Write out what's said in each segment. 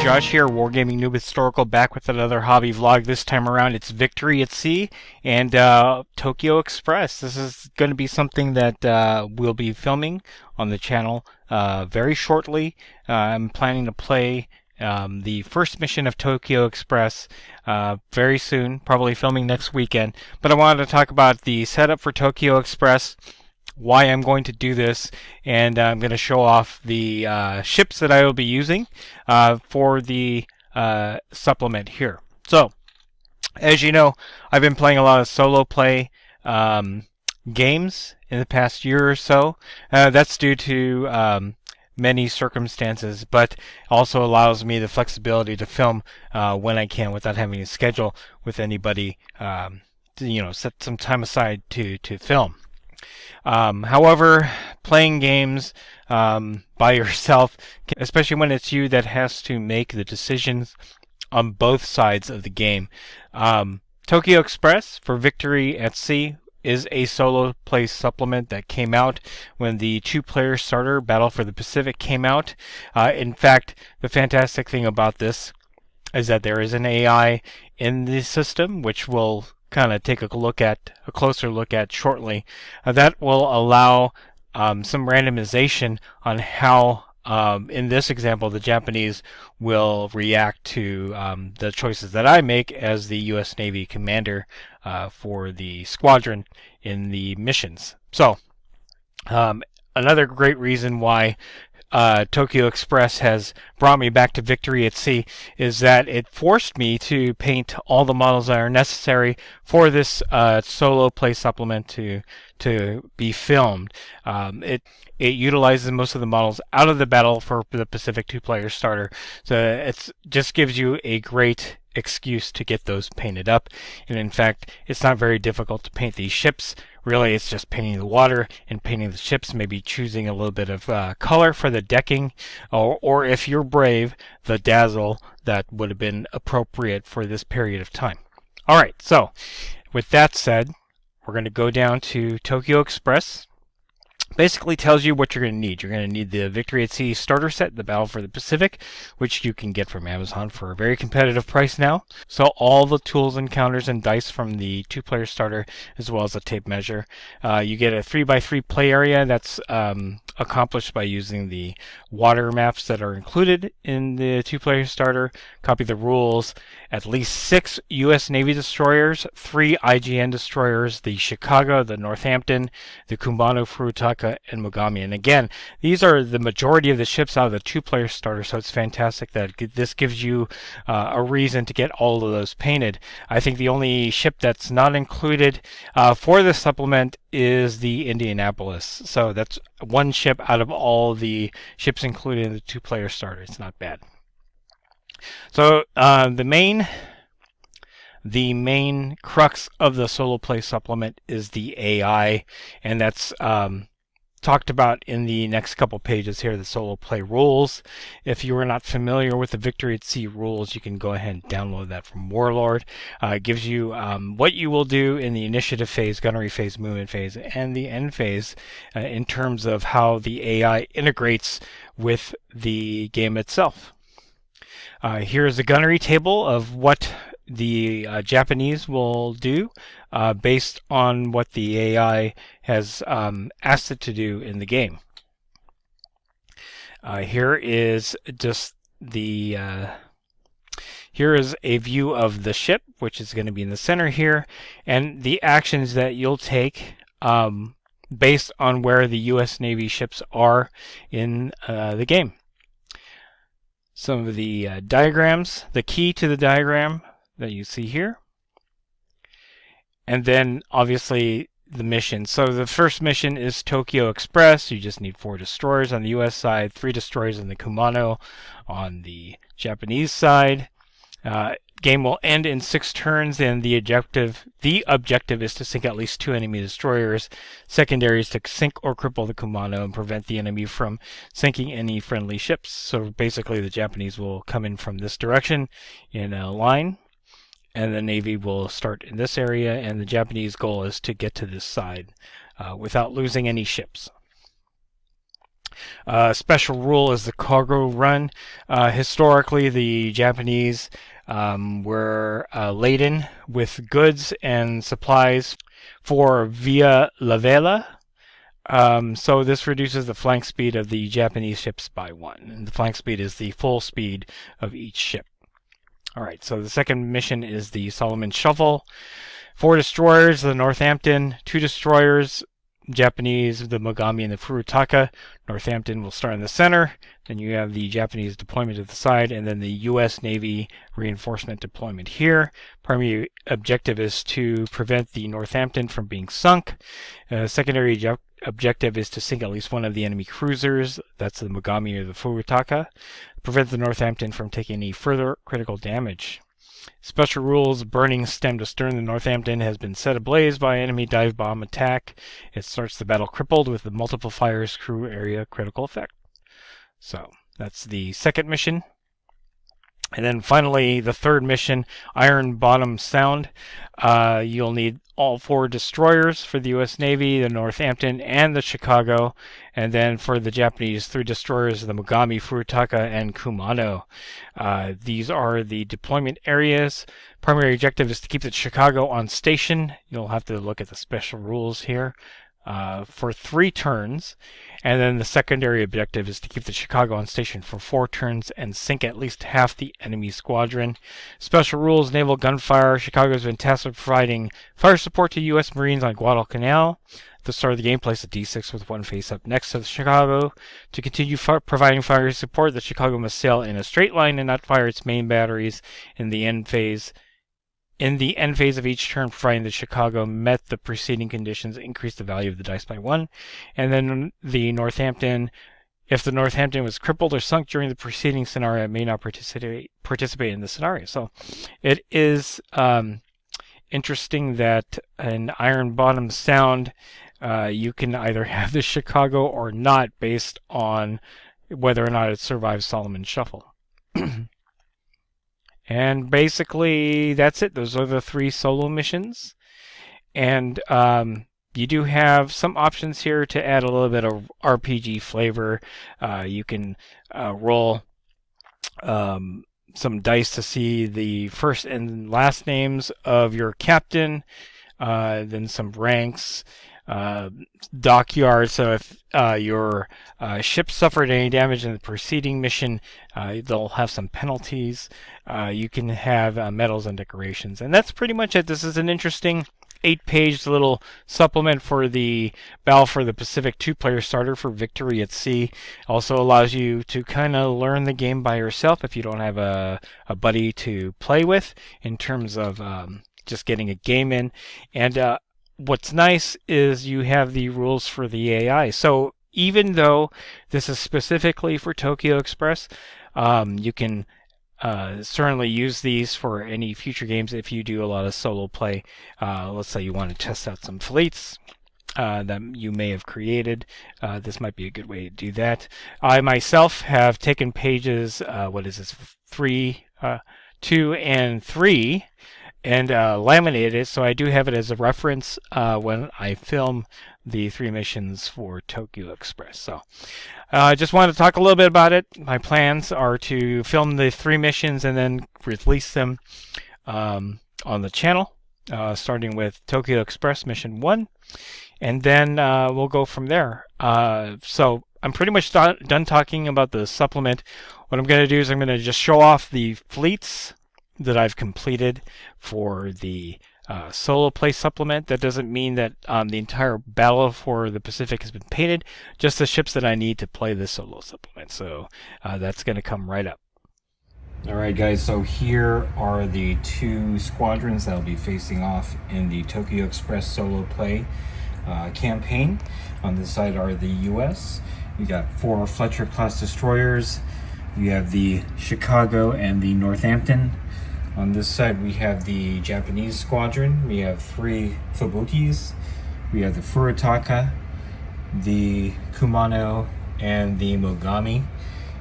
Josh here, WarGamingNewb Historical, back with another hobby vlog. This time around it's Victory at Sea and Tokyo Express. This is going to be something that we'll be filming on the channel very shortly. I'm planning to play the first mission of Tokyo Express very soon, probably filming next weekend. But I wanted to talk about the setup for Tokyo Express, why I'm going to do this, and I'm going to show off the ships that I will be using for the supplement here. So, as you know, I've been playing a lot of solo play games in the past year or so. That's due to many circumstances, but also allows me the flexibility to film when I can without having to schedule with anybody, set some time aside to film. However, playing games by yourself, especially when it's you that has to make the decisions on both sides of the game. Tokyo Express for Victory at Sea is a solo play supplement that came out when the two-player starter Battle for the Pacific came out. In fact, the fantastic thing about this is that there is an AI in the system, which we'll kind of take a closer look at shortly. That will allow some randomization on how, in this example, the Japanese will react to the choices that I make as the U.S. Navy commander for the squadron in the missions. So, another great reason why Tokyo Express has brought me back to Victory at Sea is that it forced me to paint all the models that are necessary for this solo play supplement to be filmed. It utilizes most of the models out of the Battle for the Pacific two-player starter, so it just gives you a great excuse to get those painted up. And in fact, it's not very difficult to paint these ships. Really, it's just painting the water and painting the ships, maybe choosing a little bit of color for the decking, or if you're brave, the dazzle that would have been appropriate for this period of time. Alright, so with that said, we're going to go down to Tokyo Express. Basically tells you what you're going to need. You're going to need the Victory at Sea starter set, the Battle for the Pacific, which you can get from Amazon for a very competitive price now. So all the tools and counters and dice from the two-player starter, as well as a tape measure. You get a 3x3 play area that's accomplished by using the water maps that are included in the two-player starter. Copy the rules. At least 6 U.S. Navy destroyers, 3 IGN destroyers, the Chicago, the Northampton, the Kumano, Furutaka, and Mogami. And again, these are the majority of the ships out of the two-player starter, so it's fantastic that this gives you a reason to get all of those painted. I think the only ship that's not included for this supplement is the Indianapolis. So that's one ship out of all the ships included in the two-player starter. It's not bad. So the main crux of the solo play supplement is the AI, and that's talked about in the next couple pages here, the solo play rules. If you are not familiar with the Victory at Sea rules, you can go ahead and download that from Warlord. It gives you what you will do in the initiative phase, gunnery phase, movement phase, and the end phase in terms of how the AI integrates with the game itself. Here's a gunnery table of what the Japanese will do based on what the AI has asked it to do in the game. Here is just the here is a view of the ship, which is going to be in the center here, and the actions that you'll take based on where the U.S. Navy ships are in the game. Some of the diagrams, the key to the diagram that you see here, and then obviously the mission. So the first mission is Tokyo Express. You just need 4 destroyers on the US side, 3 destroyers in the Kumano on the Japanese side. Game will end in 6 turns, and the objective is to sink at least 2 enemy destroyers. Secondary is to sink or cripple the Kumano and prevent the enemy from sinking any friendly ships. So basically the Japanese will come in from this direction in a line, and the Navy will start in this area, and the Japanese goal is to get to this side without losing any ships. Special rule is the cargo run. Historically, the Japanese were laden with goods and supplies for Via La Vela. So this reduces the flank speed of the Japanese ships by 1. And the flank speed is the full speed of each ship. Alright, so the second mission is the Solomon Shuffle. 4 destroyers, the Northampton, 2 destroyers, Japanese, the Mogami and the Furutaka. Northampton will start in the center. Then you have the Japanese deployment to the side, and then the U.S. Navy reinforcement deployment here. Primary objective is to prevent the Northampton from being sunk. Secondary objective is to sink at least one of the enemy cruisers. That's the Mogami or the Furutaka. Prevent the Northampton from taking any further critical damage. Special rules, burning stem to stern. The Northampton has been set ablaze by enemy dive bomb attack. It starts the battle crippled with the multiple fires crew area critical effect. So that's the second mission. And then finally, the third mission, Iron Bottom Sound. You'll need all 4 destroyers for the U.S. Navy, the Northampton, and the Chicago. And then for the Japanese, 3 destroyers, the Mogami, Furutaka, and Kumano. These are the deployment areas. Primary objective is to keep the Chicago on station. You'll have to look at the special rules here. For 3 turns, and then the secondary objective is to keep the Chicago on station for 4 turns and sink at least half the enemy squadron. Special rules, naval gunfire. Chicago has been tasked with providing fire support to U.S. Marines on Guadalcanal. At the start of the game, place a D6 with 1 face up next to the Chicago. To continue providing fire support, the Chicago must sail in a straight line and not fire its main batteries in the end phase. In the end phase of each turn, providing the Chicago met the preceding conditions, increase the value of the dice by 1. And then the Northampton, if the Northampton was crippled or sunk during the preceding scenario, it may not participate in the scenario. So it is interesting that an Iron Bottom Sound, you can either have the Chicago or not based on whether or not it survives Solomon Shuffle. And basically, that's it. Those are the 3 solo missions. And you do have some options here to add a little bit of RPG flavor. You can roll some dice to see the first and last names of your captain, then some ranks, dockyard. So if your ship suffered any damage in the preceding mission, they'll have some penalties. You can have medals and decorations, and that's pretty much it. This is an interesting 8-page little supplement for the Battle for the Pacific 2-player starter for Victory at Sea. Also allows you to kind of learn the game by yourself if you don't have a buddy to play with, in terms of just getting a game in. And what's nice is you have the rules for the AI. So even though this is specifically for Tokyo Express, you can certainly use these for any future games if you do a lot of solo play. Let's say you want to test out some fleets that you may have created. This might be a good way to do that. I myself have taken pages, 2 and 3, and laminated it, so I do have it as a reference when I film the 3 missions for Tokyo Express. So I just wanted to talk a little bit about it. My plans are to film the 3 missions and then release them on the channel, starting with Tokyo Express Mission 1, and then we'll go from there. So I'm pretty much done talking about the supplement. What I'm going to do is I'm going to just show off the fleets that I've completed for the solo play supplement. That doesn't mean that the entire Battle for the Pacific has been painted, just the ships that I need to play the solo supplement. So that's going to come right up. Alright guys, so here are the 2 squadrons that will be facing off in the Tokyo Express solo play campaign. On this side are the US. We got 4 Fletcher class destroyers. We have the Chicago and the Northampton. On this side we have the Japanese squadron. We have 3 Fubukis. We have the Furutaka, the Kumano, and the Mogami.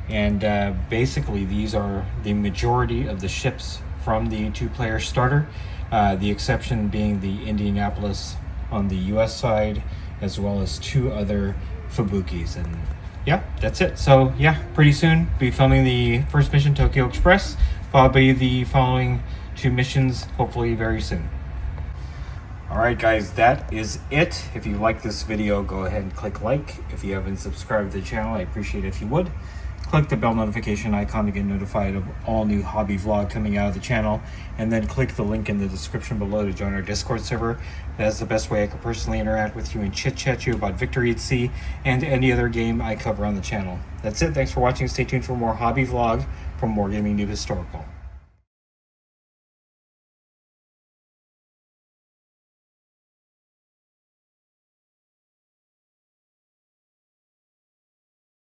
And basically these are the majority of the ships from the 2-player starter. The exception being the Indianapolis on the US side, as well as 2 other Fubukis. And yeah, that's it. So yeah, pretty soon be filming the first mission, Tokyo Express, probably the following 2 missions, hopefully very soon. Alright guys, that is it. If you like this video, go ahead and click like. If you haven't subscribed to the channel, I appreciate it if you would. Click the bell notification icon to get notified of all new hobby vlog coming out of the channel, and then click the link in the description below to join our Discord server. That's the best way I can personally interact with you and chit-chat you about Victory at Sea and any other game I cover on the channel. That's it. Thanks for watching. Stay tuned for more hobby vlog from WarGamingNewb Historical.